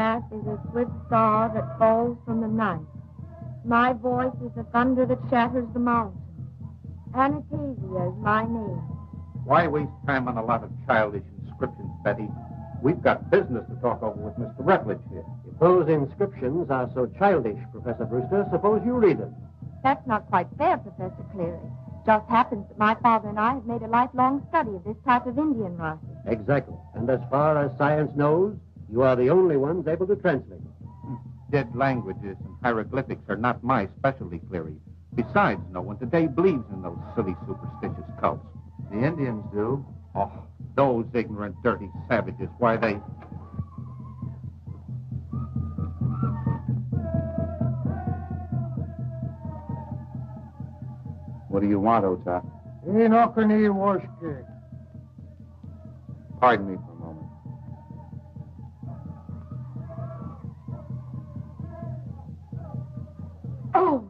path is a swift star that falls from the night. My voice is the thunder that shatters the mountains. Anastasia is my name. Why waste time on a lot of childish inscriptions, Betty? We've got business to talk over with Mr. Rutledge here. If those inscriptions are so childish, Professor Brewster, suppose you read them. That's not quite fair, Professor Cleary. Just happens that my father and I have made a lifelong study of this type of Indian writing. Exactly. And as far as science knows, you are the only ones able to translate. Dead languages and hieroglyphics are not my specialty, Cleary. Besides, no one today believes in those silly superstitious cults. The Indians do. Oh, those ignorant, dirty savages. Why, they... What do you want, Ota? Pardon me for a moment. Oh,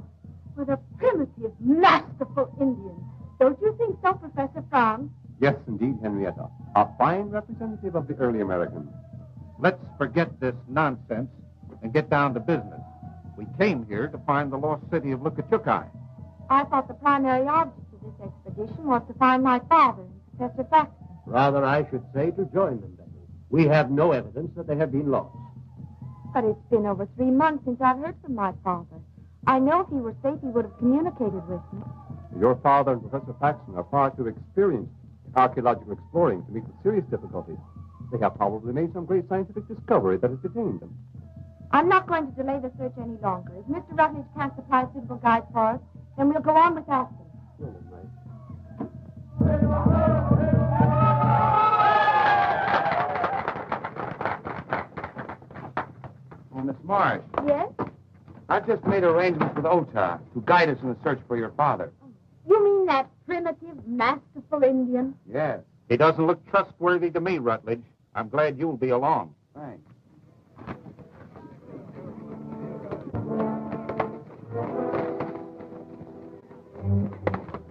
what a primitive, masterful Indian. Don't you think so, Professor Franz? Yes, indeed, Henrietta. A fine representative of the early Americans. Let's forget this nonsense and get down to business. We came here to find the lost city of Lukachukai. I thought the primary object of this expedition was to find my father and Professor Faxon. Rather, I should say to join them, Betty. We have no evidence that they have been lost. But it's been over 3 months since I've heard from my father. I know if he were safe, he would have communicated with me. Your father and Professor Faxon are far too experienced in archaeological exploring to meet with serious difficulties. They have probably made some great scientific discovery that has detained them. I'm not going to delay the search any longer. If Mr. Rutledge can't supply suitable guides for us, then we'll go on without them. Oh, Miss Marsh. Yes? I've just made arrangements with Ota to guide us in the search for your father. You mean that primitive, masterful Indian? Yes. He doesn't look trustworthy to me, Rutledge. I'm glad you'll be along. Thanks.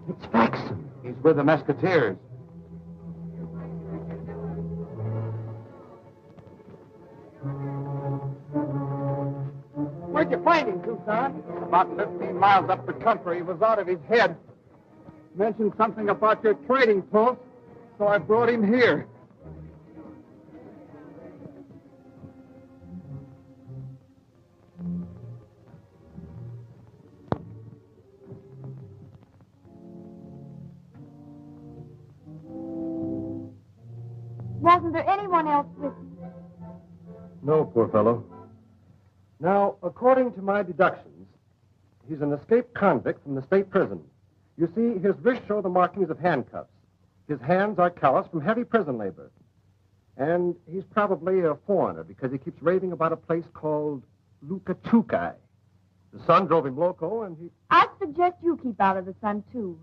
It's Faxon. He's with the Mesquiteers. Where'd you find him, Tucson? About 15 miles up the country. He was out of his head. Mentioned something about your trading post, so I brought him here. Wasn't there anyone else with him? No, poor fellow. Now, according to my deductions, he's an escaped convict from the state prison. You see, his wrists show the markings of handcuffs. His hands are calloused from heavy prison labor. And he's probably a foreigner because he keeps raving about a place called Lukachukai. The son drove him loco, and he... I'd suggest you keep out of the sun, too.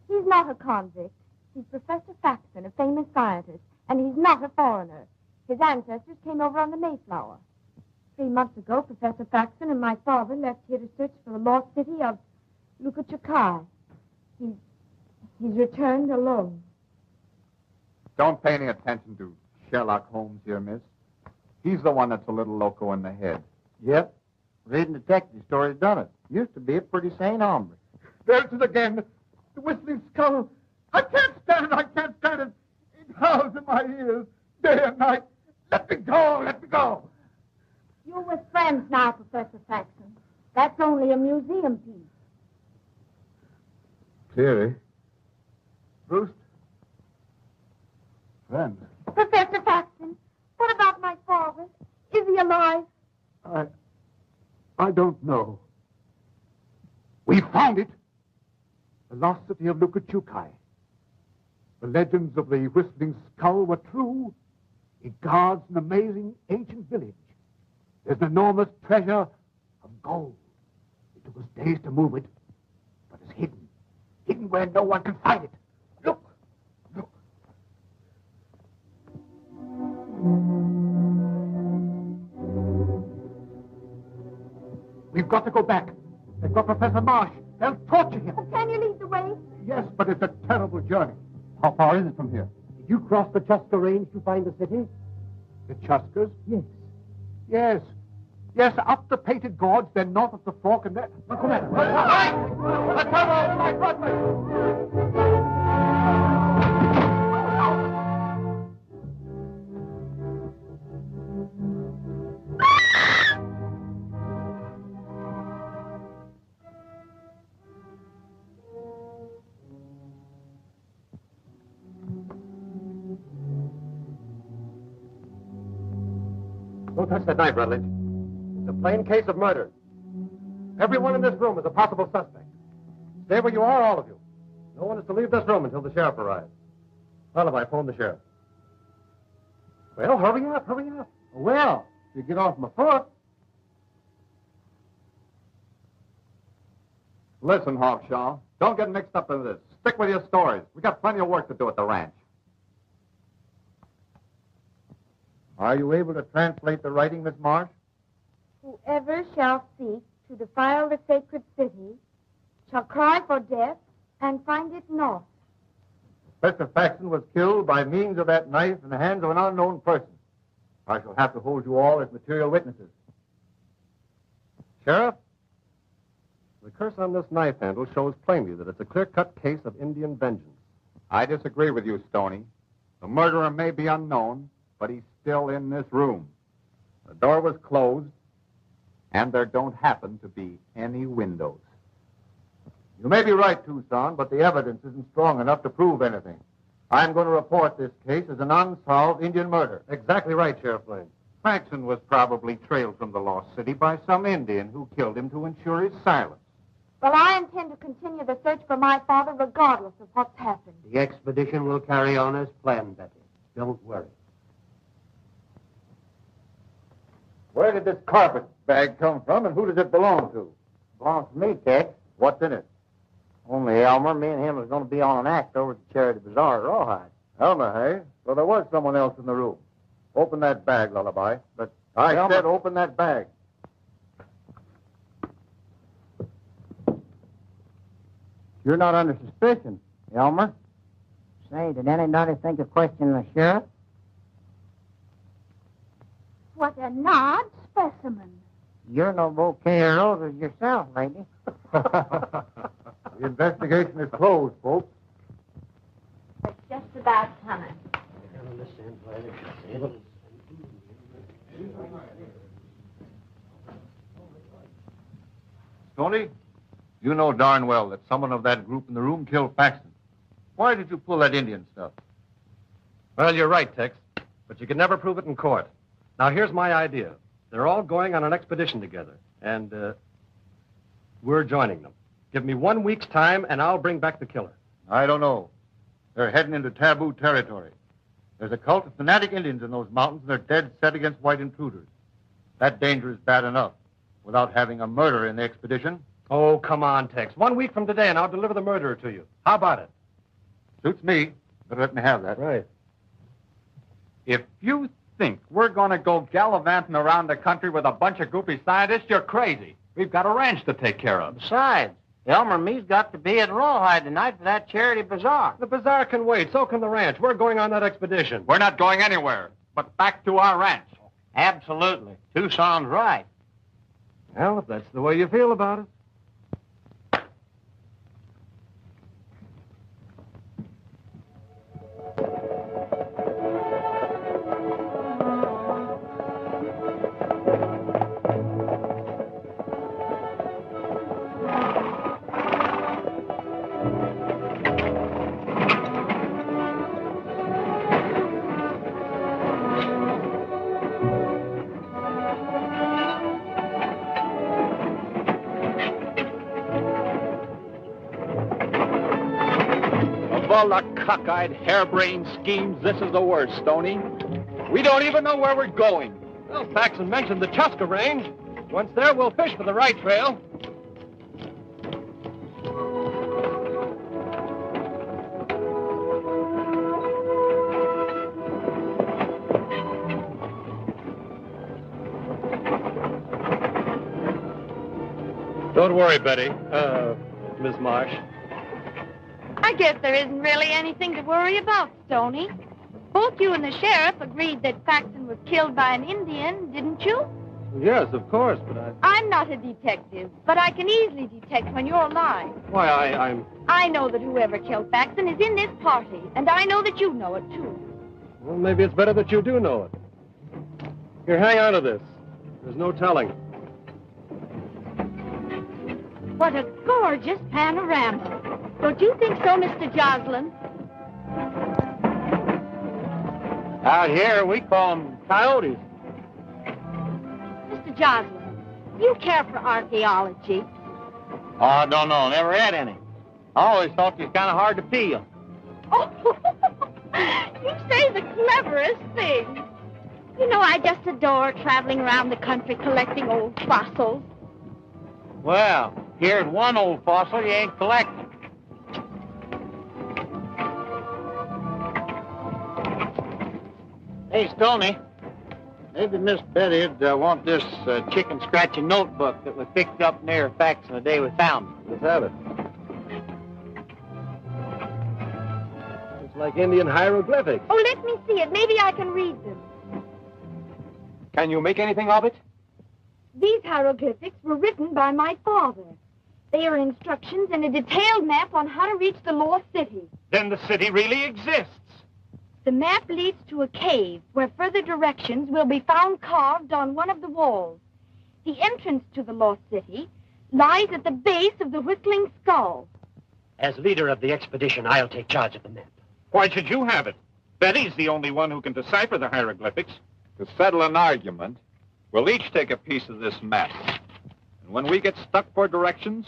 He's not a convict. He's Professor Faxon, a famous scientist, and he's not a foreigner. His ancestors came over on the Mayflower. 3 months ago, Professor Faxon and my father left here to search for the lost city of Lukachukai. He's returned alone. Don't pay any attention to Sherlock Holmes here, miss. He's the one that's a little loco in the head. Yep. Reading detective stories done it. Used to be a pretty sane hombre. There's it again. The whistling skull. I can't stand it. I can't stand it. It howls in my ears day and night. Let me go. Let me go. You're with friends now, Professor Faxon. That's only a museum piece. Cleary. Bruce. Friend. Professor Faxon, what about my father? Is he alive? I don't know. We found it. The lost city of Lukachukai. The legends of the whistling skull were true. It guards an amazing ancient village. There's an enormous treasure of gold. It took us days to move it, but it's hidden. Hidden where no one can find it. Look. Look. We've got to go back. They've got Professor Marsh. They'll torture him. Oh, can you lead the way? Yes, but it's a terrible journey. How far is it from here? Did you cross the Chuska Range to find the city? The Chuskas? Yes. Yes. Yes, up the Painted Gorge, then north of the Fork, and then... Now, come on. Don't touch that knife, Rutledge. It's a plain case of murder. Everyone in this room is a possible suspect. Stay where you are, all of you. No one is to leave this room until the sheriff arrives. Lullaby, phone the sheriff. Well, hurry up, hurry up. Well, if you get off my foot. Listen, Hawkshaw, don't get mixed up in this. Stick with your stories. We got plenty of work to do at the ranch. Are you able to translate the writing, Miss Marsh? Whoever shall seek to defile the sacred city shall cry for death and find it not. Professor Faxon was killed by means of that knife in the hands of an unknown person. I shall have to hold you all as material witnesses. Sheriff, the curse on this knife handle shows plainly that it's a clear-cut case of Indian vengeance. I disagree with you, Stony. The murderer may be unknown, but he's still in this room. The door was closed, and there don't happen to be any windows. You may be right, Tucson, but the evidence isn't strong enough to prove anything. I'm going to report this case as an unsolved Indian murder. Exactly right, Sheriff Blaine. Faxon was probably trailed from the lost city by some Indian who killed him to ensure his silence. Well, I intend to continue the search for my father regardless of what's happened. The expedition will carry on as planned, Betty. Don't worry. Where did this carpet bag come from, and who does it belong to? Belongs to me, Tex. What's in it? Only Elmer. Me and him was going to be on an act over at the Charity Bazaar at Rawhide. Elmer, hey? So there was someone else in the room. Open that bag, Lullaby. But I Elmer... said open that bag. You're not under suspicion, Elmer. Say, did anybody think of questioning the sheriff? What an odd specimen. You're no bouquet of roses yourself, lady. The investigation is closed, folks. It's just about time. Tony, you know darn well that someone of that group in the room killed Faxon. Why did you pull that Indian stuff? Well, you're right, Tex, but you can never prove it in court. Now, here's my idea. They're all going on an expedition together, and we're joining them. Give me 1 week's time, and I'll bring back the killer. I don't know. They're heading into taboo territory. There's a cult of fanatic Indians in those mountains, and they're dead set against white intruders. That danger is bad enough without having a murderer in the expedition. Oh, come on, Tex. 1 week from today, and I'll deliver the murderer to you. How about it? Suits me, but let me have that. Right. If you think we're going to go gallivanting around the country with a bunch of groupie scientists, you're crazy. We've got a ranch to take care of. Besides, Elmer and me's got to be at Rawhide tonight for that charity bazaar. The bazaar can wait. So can the ranch. We're going on that expedition. We're not going anywhere, but back to our ranch. Absolutely. Tucson's right. Well, if that's the way you feel about it. Of all the cockeyed, harebrained schemes, this is the worst, Stony. We don't even know where we're going. Well, Faxon mentioned the Chuska Range. Once there, we'll fish for the right trail. Don't worry, Betty. Miss Marsh. I guess there isn't really anything to worry about, Stony. Both you and the sheriff agreed that Faxon was killed by an Indian, didn't you? Yes, of course, but I'm not a detective, but I can easily detect when you're lying. Why, I'm... I know that whoever killed Faxon is in this party, and I know that you know it, too. Well, maybe it's better that you do know it. Here, hang on to this. There's no telling. What a gorgeous panorama. Don't you think so, Mr. Joslin? Out here, we call them coyotes. Mr. Joslin, do you care for archaeology? Oh, I don't know. Never had any. I always thought you was kind of hard to peel. Oh, you say the cleverest thing. You know, I just adore traveling around the country collecting old fossils. Well, here's one old fossil you ain't collecting. Hey, Stony, maybe Miss Betty'd want this chicken scratching notebook that we picked up near Faxon the day we found it. Let's have it. It's like Indian hieroglyphics. Oh, let me see it. Maybe I can read them. Can you make anything of it? These hieroglyphics were written by my father. They are instructions and a detailed map on how to reach the lost city. Then the city really exists. The map leads to a cave where further directions will be found carved on one of the walls. The entrance to the lost city lies at the base of the Whistling Skull. As leader of the expedition, I'll take charge of the map. Why should you have it? Betty's the only one who can decipher the hieroglyphics. To settle an argument, we'll each take a piece of this map. And when we get stuck for directions,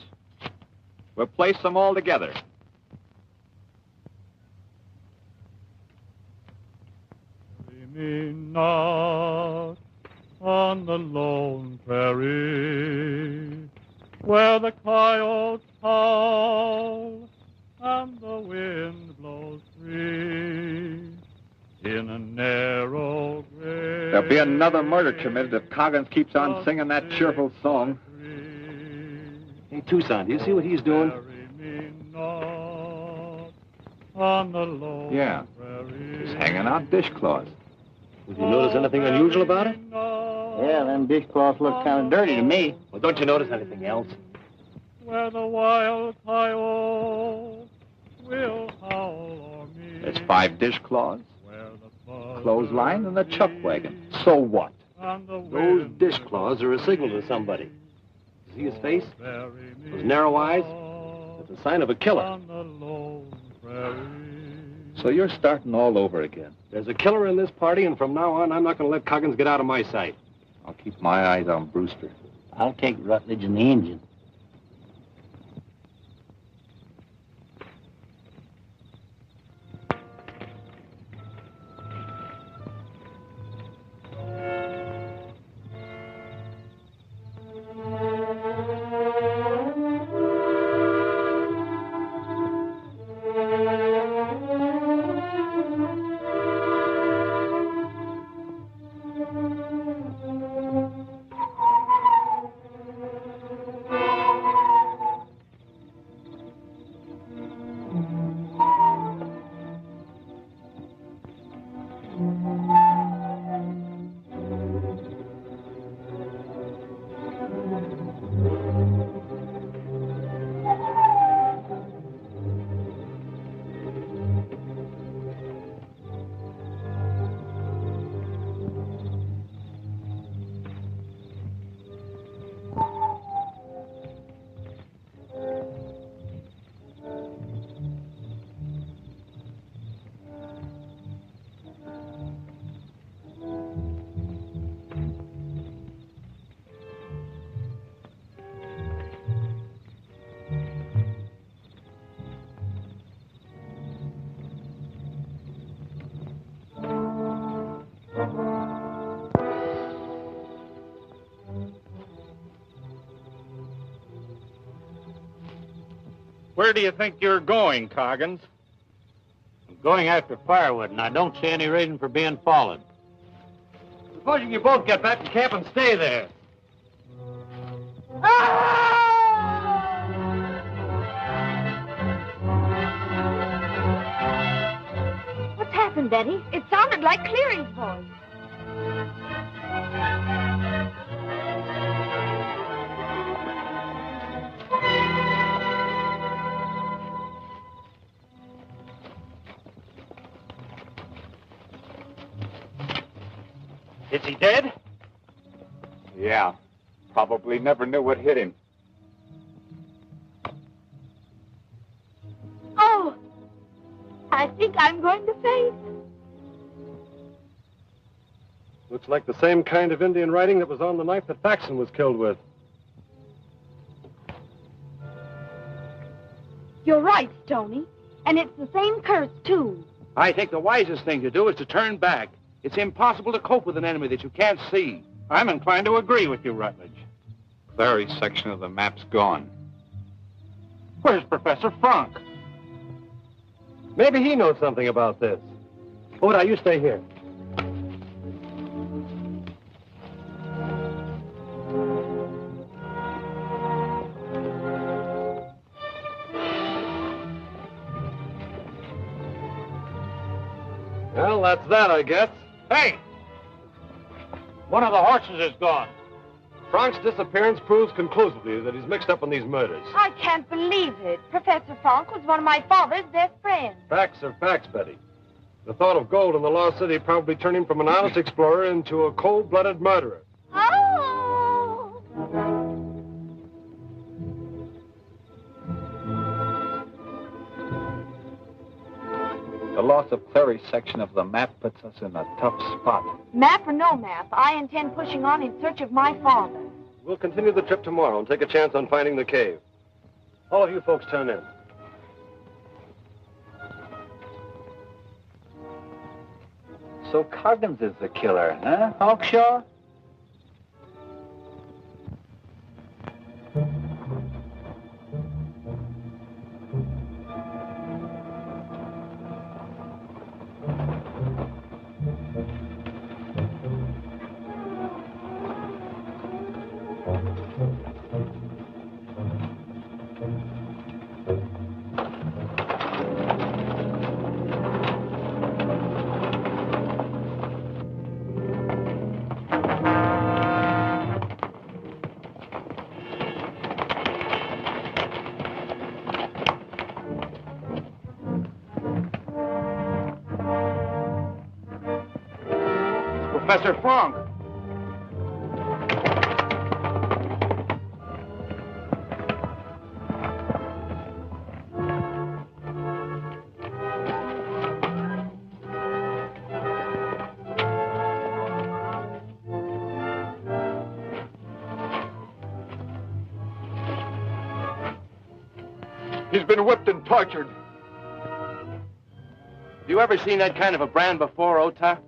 we'll place them all together. Me not on the lone prairie, where the coyotes howl and the wind blows free. In a narrow grave. There'll be another murder committed if Coggins keeps on singing that cheerful song. Hey, Tucson, do you see what he's doing? Yeah, he's hanging out dishcloths. Did you notice anything unusual about it? Yeah, them dishcloths look kind of dirty to me. Well, don't you notice anything else? Where the wild coyote will howl o'er me. There's 5 dishcloths, clothesline, and a chuck wagon. So what? Those dishcloths are a signal to somebody. See his face? Those narrow eyes? It's a sign of a killer. So you're starting all over again. There's a killer in this party, and from now on, I'm not going to let Coggins get out of my sight. I'll keep my eyes on Brewster. I'll take Rutledge and the engine. Where do you think you're going, Coggins? I'm going after firewood, and I don't see any reason for being followed. Supposing you both get back to camp and stay there. What's happened, Betty? It sounded like Clearing's voice. Is he dead? Yeah. Probably never knew what hit him. Oh, I think I'm going to faint. Looks like the same kind of Indian writing that was on the knife that Faxon was killed with. You're right, Stony. And it's the same curse, too. I think the wisest thing to do is to turn back. It's impossible to cope with an enemy that you can't see. I'm inclined to agree with you, Rutledge. Clary's section of the map's gone. Where's Professor Frank? Maybe he knows something about this. Oda, you stay here. Well, that's that, I guess. Hey! One of the horses is gone. Frank's disappearance proves conclusively that he's mixed up in these murders. I can't believe it. Professor Frank was one of my father's best friends. Facts are facts, Betty. The thought of gold in the Lost City probably turned him from an honest explorer into a cold-blooded murderer. Oh! The loss of Clary's section of the map puts us in a tough spot. Map or no map, I intend pushing on in search of my father. We'll continue the trip tomorrow and take a chance on finding the cave. All of you folks turn in. So Coggins is the killer, huh, Hawkshaw? Professor Frank. He's been whipped and tortured. You ever seen that kind of a brand before, Ota?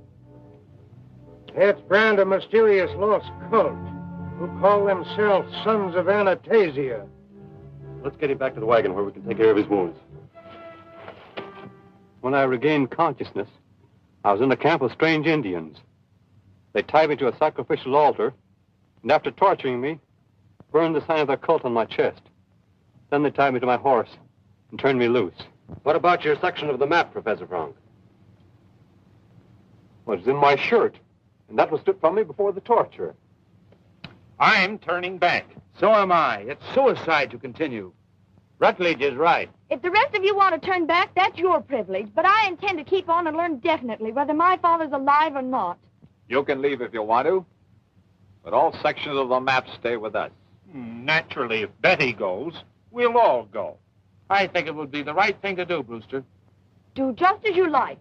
It's brand a mysterious lost cult who call themselves Sons of Anastasia. Let's get him back to the wagon where we can take care of his wounds. When I regained consciousness, I was in a camp of strange Indians. They tied me to a sacrificial altar, and after torturing me, burned the sign of their cult on my chest. Then they tied me to my horse and turned me loose. What about your section of the map, Professor Frank? Well, it's in my shirt, and that was stripped from me before the torture. I'm turning back. So am I. It's suicide to continue. Rutledge is right. If the rest of you want to turn back, that's your privilege. But I intend to keep on and learn definitely whether my father's alive or not. You can leave if you want to, but all sections of the map stay with us. Naturally, if Betty goes, we'll all go. I think it would be the right thing to do, Brewster. Do just as you like.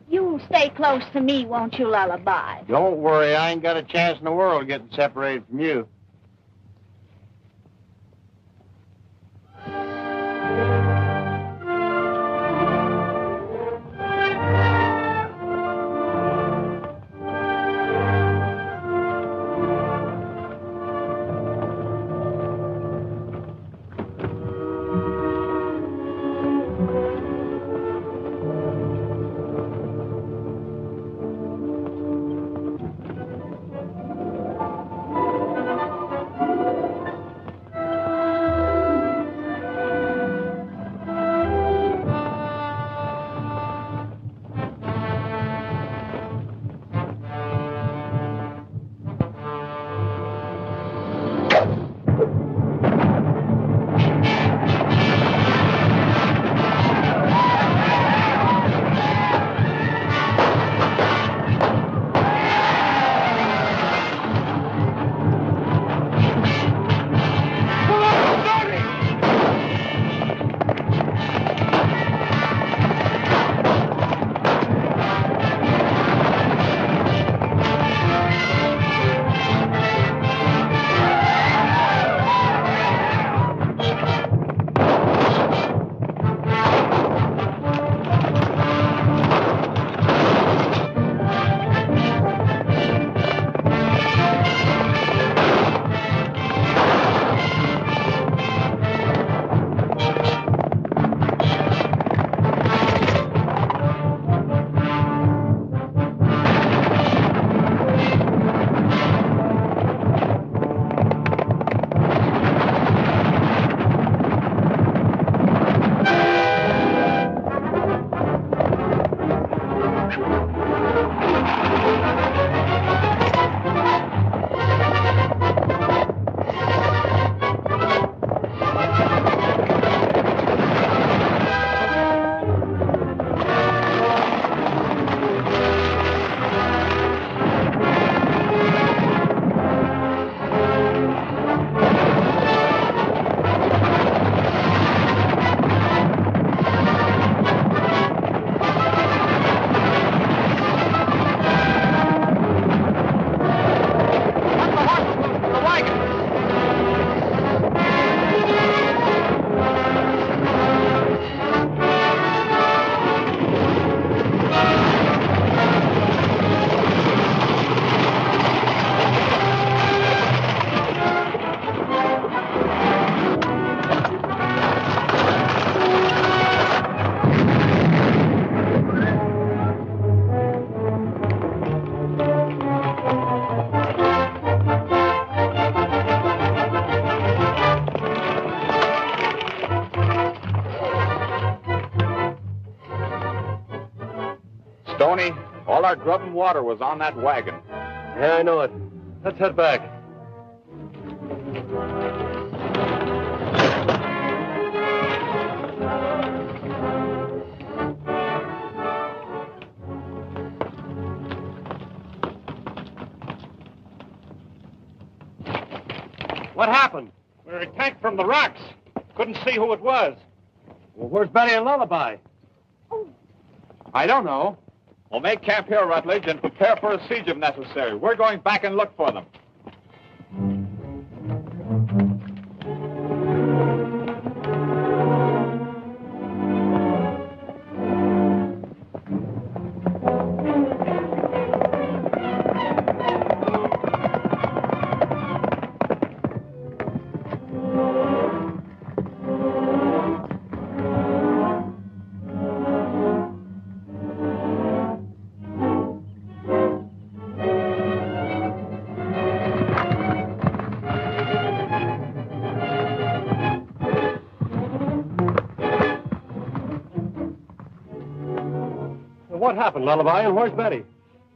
You stay close to me, won't you, Lullaby? Don't worry, I ain't got a chance in the world getting separated from you. Stony. All our grub and water was on that wagon. Yeah, I know it. Let's head back. What happened? We were attacked from the rocks. Couldn't see who it was. Well, where's Betty and Lullaby? I don't know. We'll make camp here, Rutledge, and prepare for a siege if necessary. We're going back and look for them. What happened, Lullaby, and where's Betty?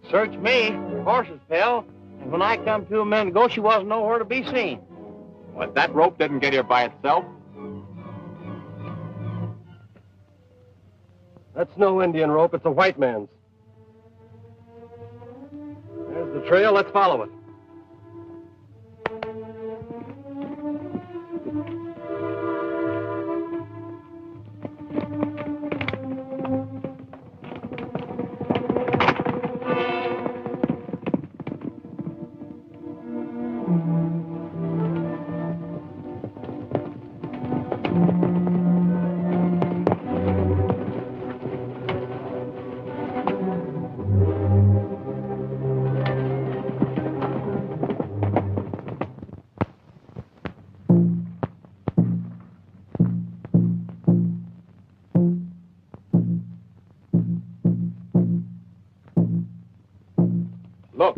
Search me. Her horses fell, and when I come to a minute ago, she wasn't nowhere to be seen. What, that rope didn't get here by itself? That's no Indian rope. It's a white man's. There's the trail. Let's follow it. Look.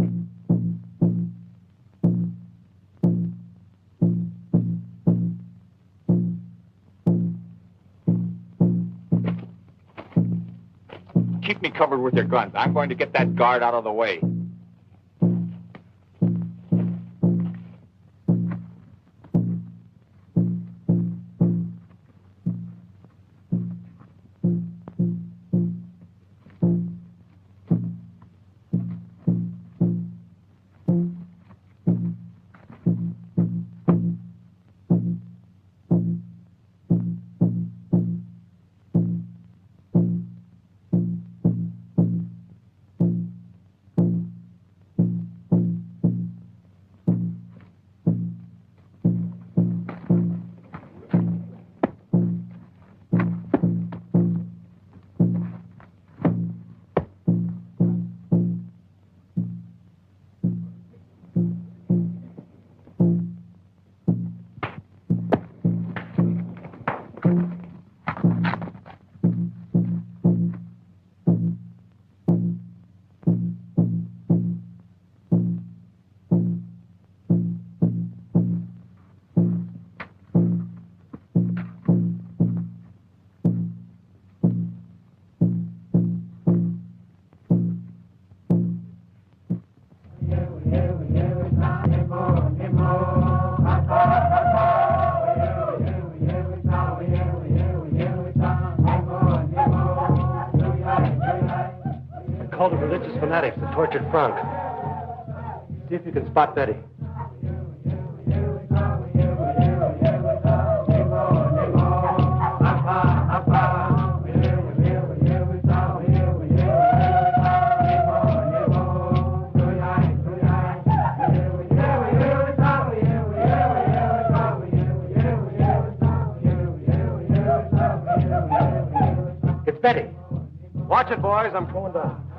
Keep me covered with your guns. I'm going to get that guard out of the way. Call the religious fanatics that tortured Frank. See if you can spot Betty. It's Betty. Watch it, boys. I'm going down.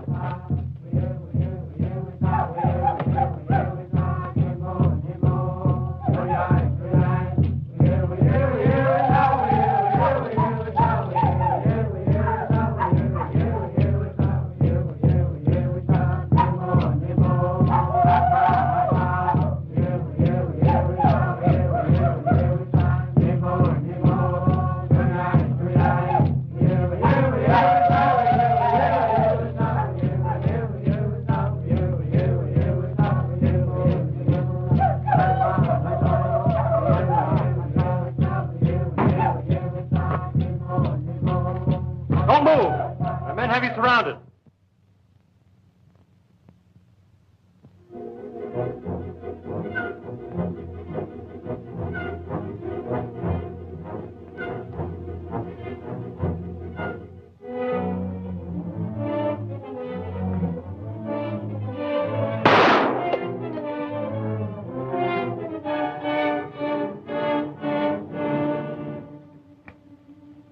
have you surrounded.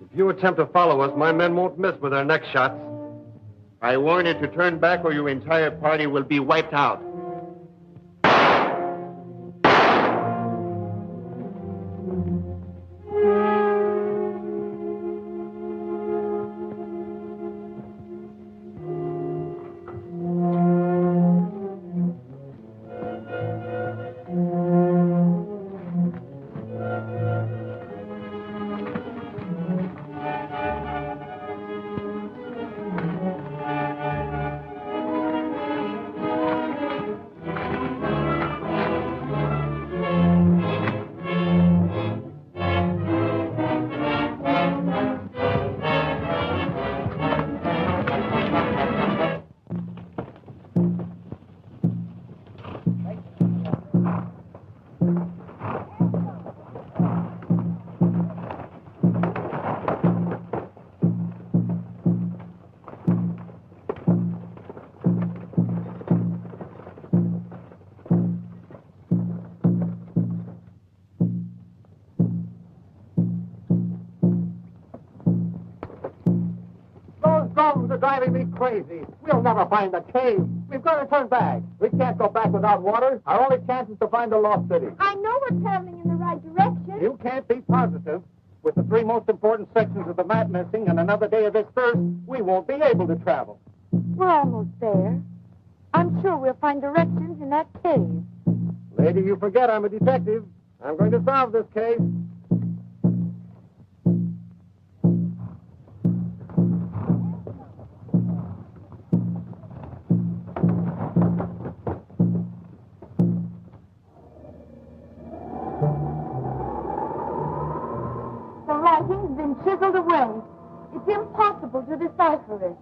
If you attempt to follow us, my men won't miss with their next shots. I warn you to turn back or your entire party will be wiped out. Are driving me crazy. We'll never find the cave. We've got to turn back. We can't go back without water. Our only chance is to find the lost city. I know we're traveling in the right direction. You can't be positive. With the three most important sections of the map missing and another day of this thirst, we won't be able to travel. We're almost there. I'm sure we'll find directions in that cave. Lady, you forget I'm a detective. I'm going to solve this case. Writing's been chiseled away. It's impossible to decipher it.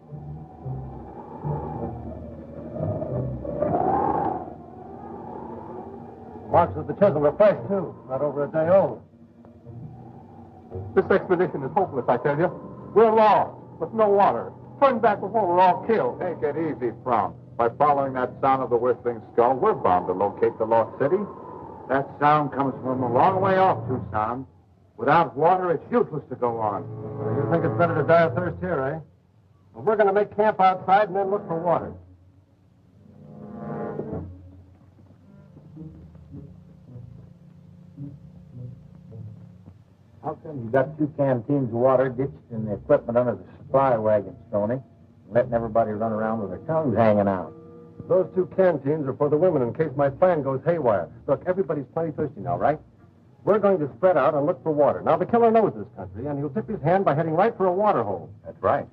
Marks of the chisel are fresh, too. Not over a day old. This expedition is hopeless, I tell you. We're lost, with no water. Turn back before we're all killed. Take it easy, Frank. By following that sound of the whistling skull, we're bound to locate the lost city. That sound comes from a long way off, Tucson. Without water, it's useless to go on. Well, you think it's better to die of thirst here, eh? Well, we're going to make camp outside and then look for water. How come you got 2 canteens of water ditched and the equipment under the supply wagon, Stony? Letting everybody run around with their tongues hanging out. Those 2 canteens are for the women in case my plan goes haywire. Look, everybody's plenty thirsty now, right? We're going to spread out and look for water. Now, the killer knows this country, and he'll tip his hand by heading right for a water hole. That's right.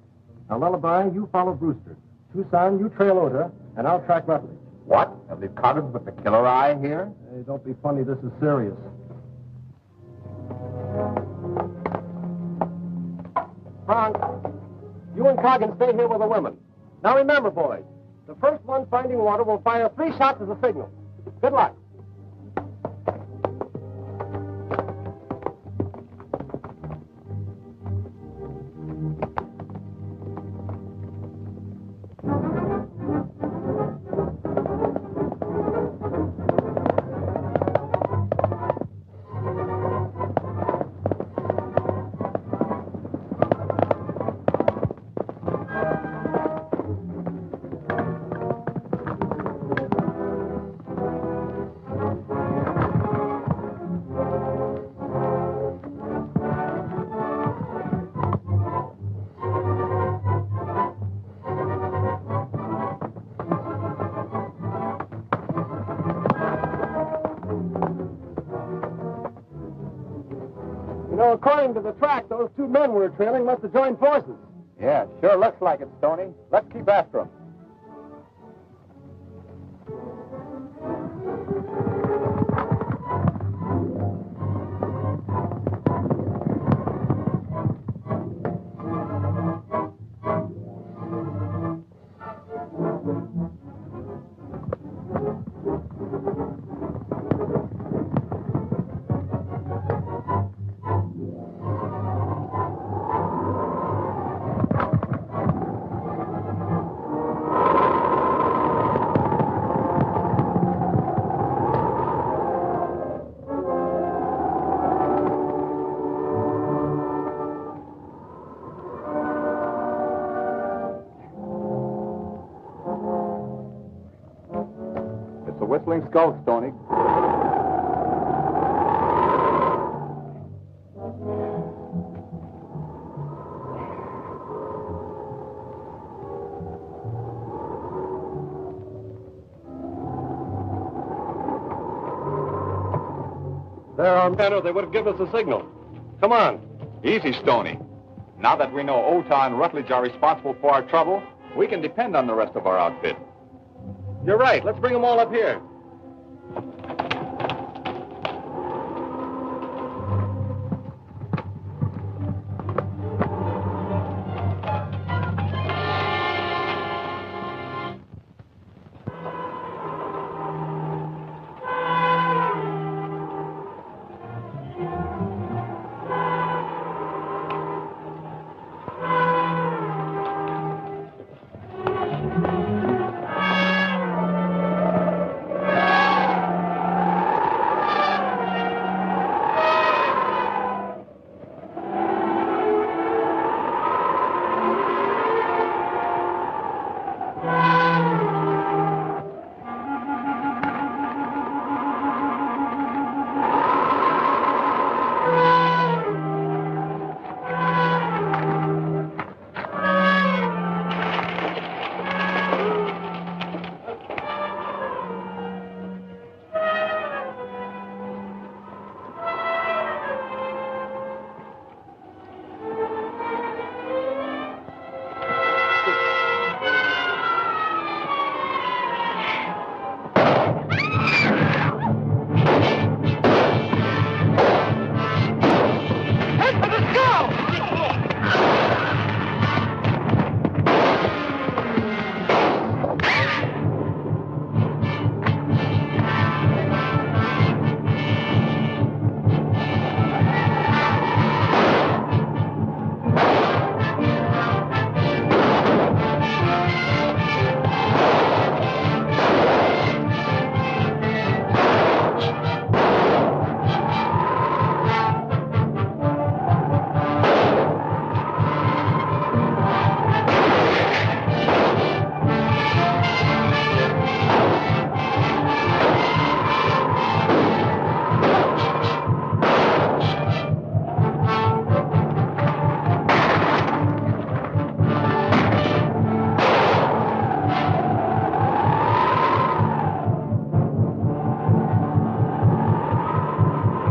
Now, Lullaby, you follow Brewster. Tucson, you trail Oda, and I'll track Rutledge. What? Have they caught us with the killer eye here? Hey, don't be funny. This is serious. Frank, you and Corrigan stay here with the women. Now, remember, boys, the first one finding water will fire 3 shots as a signal. Good luck. You know, according to the track, those 2 men we're trailing must have joined forces. Yeah, sure looks like it, Stony. Let's keep after them. whistling skull, Stony. There are men, or they would have given us a signal. Come on. Easy, Stony. Now that we know Ota and Rutledge are responsible for our trouble, we can depend on the rest of our outfit. You're right. Let's bring them all up here.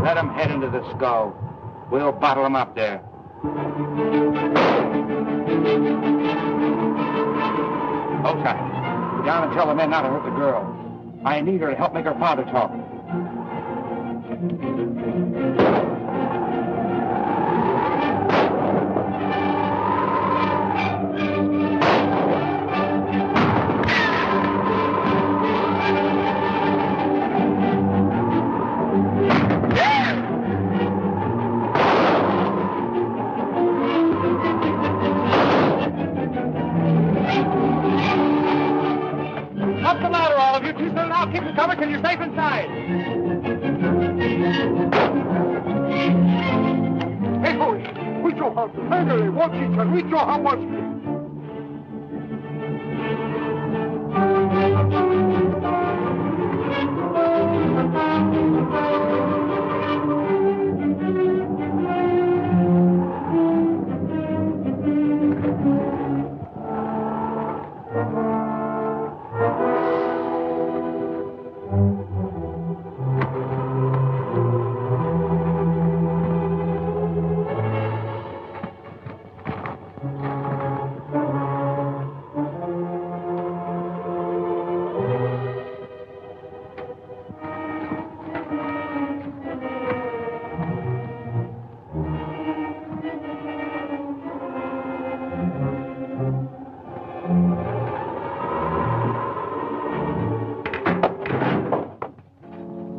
Let them head into the skull. We'll bottle them up there. Okay. Go down and tell the men not to hurt the girl. I need her to help make her father talk. Up the ladder, all of you. Too soon. I'll keep you covered till you're safe inside. Hey, boys. We show how to handle watch each other. We show how much.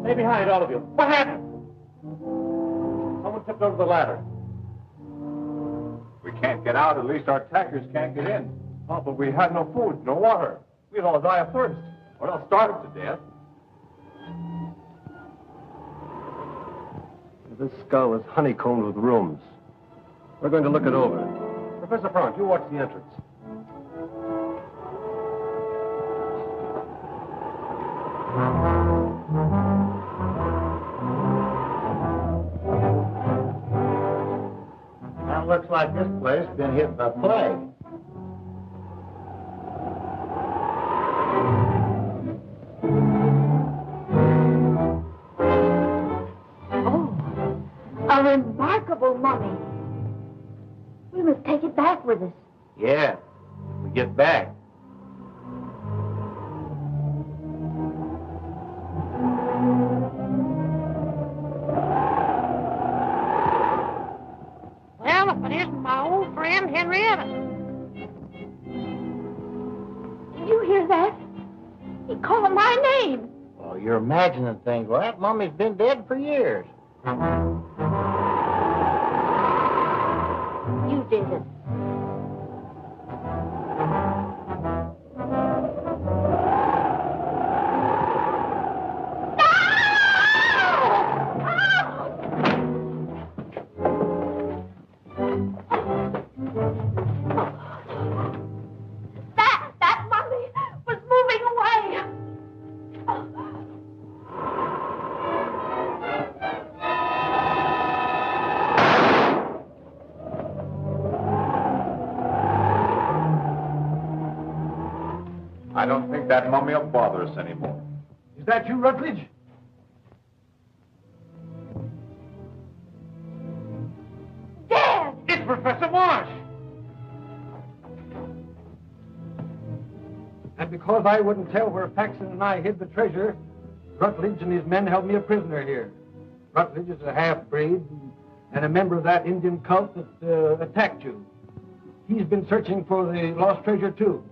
Stay behind, all of you. What happened? Someone tipped over the ladder. We can't get out. At least our attackers can't get in. Oh, but we had no food, no water. We'd all die of thirst. Or else starve to death. This skull is honeycombed with rooms. We're going to look it over. Professor Frank, you watch the entrance. looks like this place has been hit by plague. A remarkable mummy. We must take it back with us. Yeah, we get back. Well, if it isn't my old friend Henrietta. Did you hear that? He called my name. Oh, you're imagining things. Well, that mummy's been dead for years. You did it. That mummy was moving away. I don't think that mummy will bother us anymore. Is that you, Rutledge? Dead! It's Professor Marsh! And because I wouldn't tell where Paxton and I hid the treasure, Rutledge and his men held me a prisoner here. Rutledge is a half-breed and a member of that Indian cult that attacked you. He's been searching for the lost treasure, too.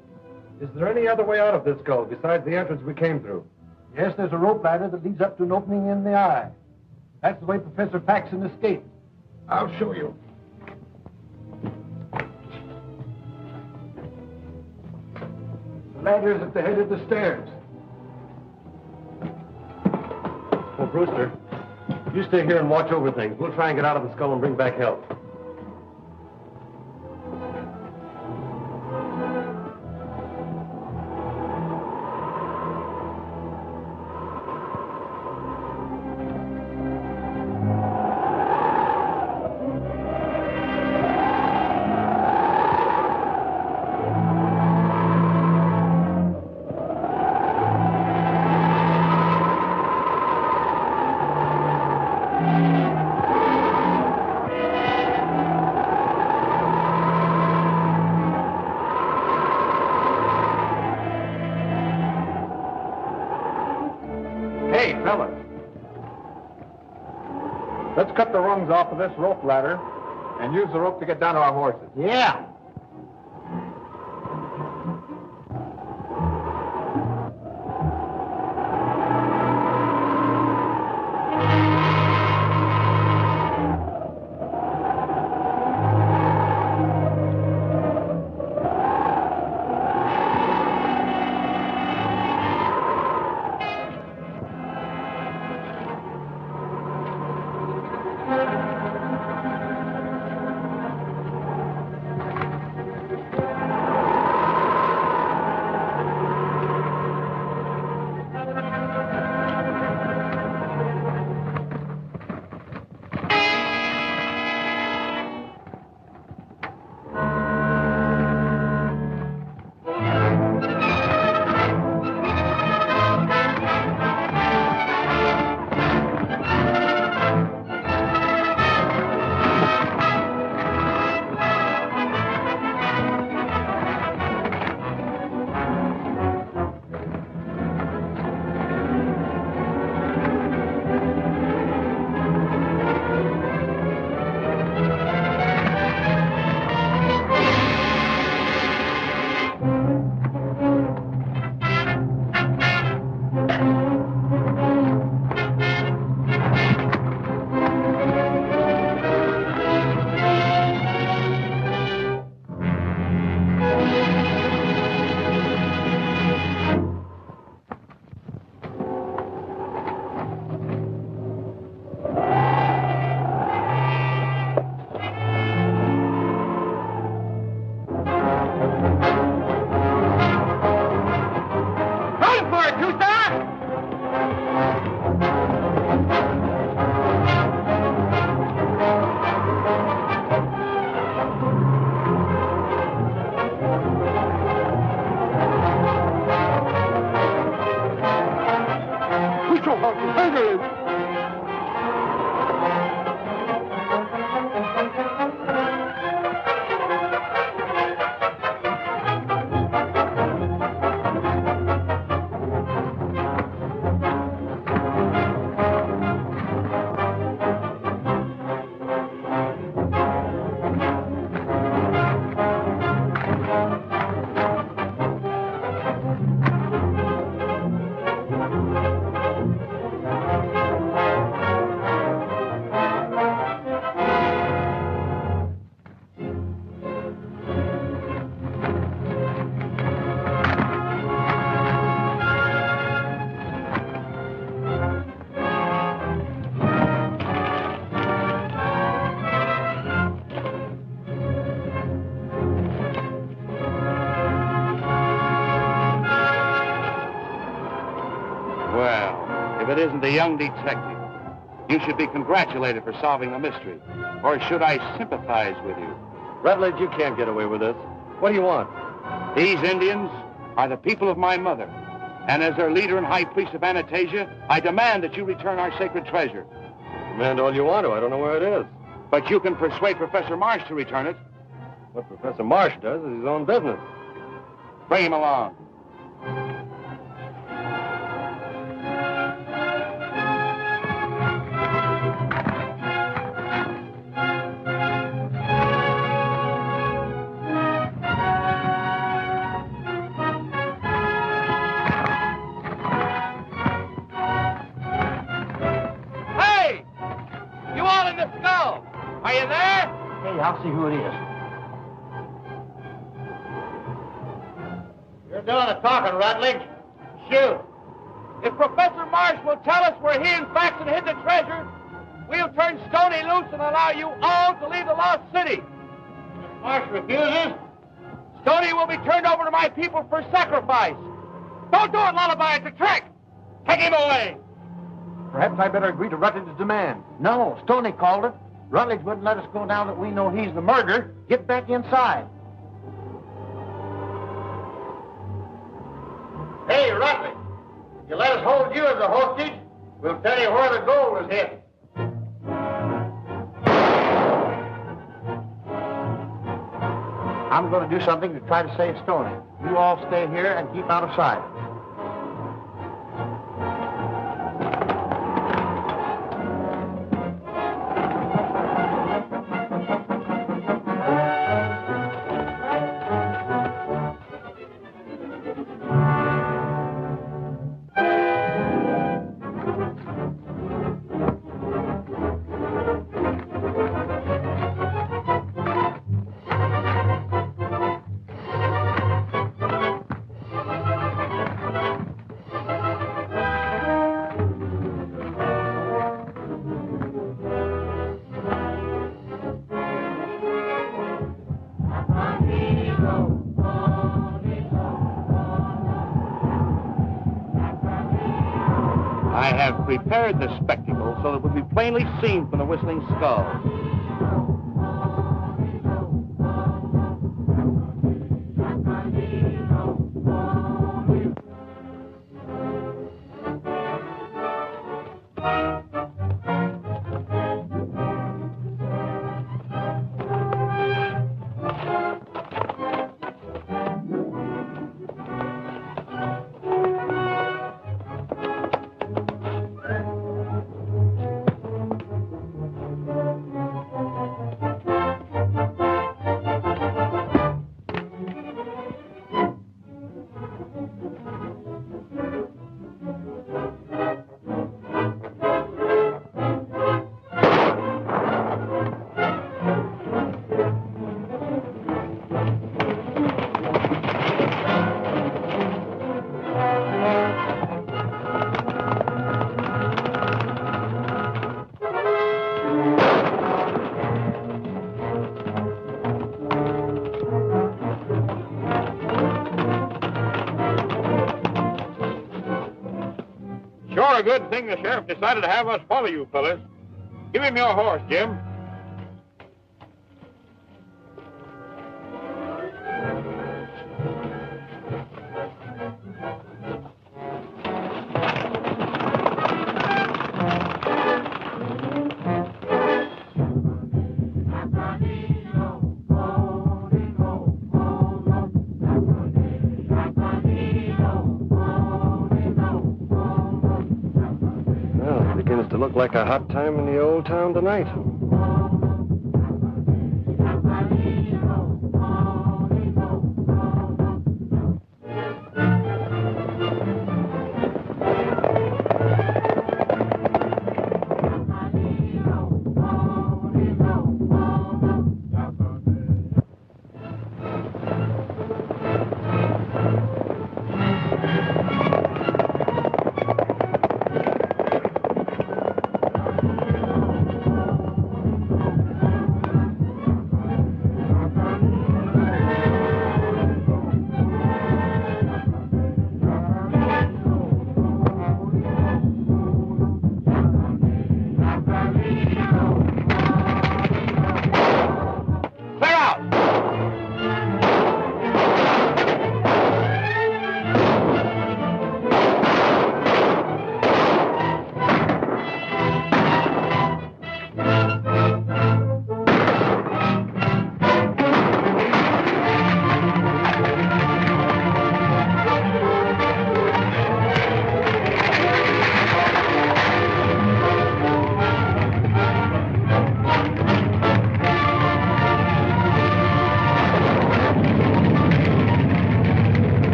Is there any other way out of this gulch besides the entrance we came through? Yes, there's a rope ladder that leads up to an opening in the eye. That's the way Professor Paxton escaped. I'll show you. The ladder is at the head of the stairs. Well, Brewster, you stay here and watch over things. We'll try and get out of the skull and bring back help. Hey, fellas. Let's cut the rungs off of this rope ladder and use the rope to get down to our horses. Yeah. it isn't a young detective. You should be congratulated for solving the mystery. Or should I sympathize with you? Rutledge, you can't get away with this. What do you want? These Indians are the people of my mother. And as their leader and high priest of Anastasia, I demand that you return our sacred treasure. Demand all you want to. I don't know where it is. But you can persuade Professor Marsh to return it. What Professor Marsh does is his own business. Bring him along. I'll see who it is. You're doing the talking, Rutledge. Shoot. If Professor Marsh will tell us where he and Faxon hid the treasure, we'll turn Stony loose and allow you all to leave the lost city. If Marsh refuses, Stony will be turned over to my people for sacrifice. Don't do it, Lullaby. It's a trick. Take him away. perhaps I better agree to Rutledge's demand. No, Stony called it. Rutledge wouldn't let us go now that we know he's the murderer. Get back inside. Hey, Rutledge, you let us hold you as a hostage, we'll tell you where the gold is hidden. I'm going to do something to try to save Stony. You all stay here and keep out of sight. I have prepared the spectacle so that it will be plainly seen from the Whistling Skull. Sure a good thing the sheriff decided to have us follow you fellas. Give him your horse, Jim. Look like a hot time in the old town tonight.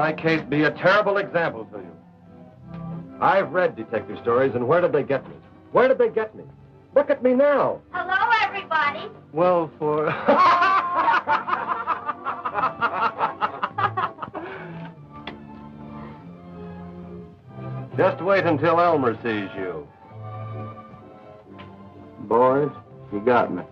my case be a terrible example to you. I've read detective stories, and where did they get me? Where did they get me? Look at me now. Hello, everybody. Well, for... Just wait until Elmer sees you. Boys, you got me.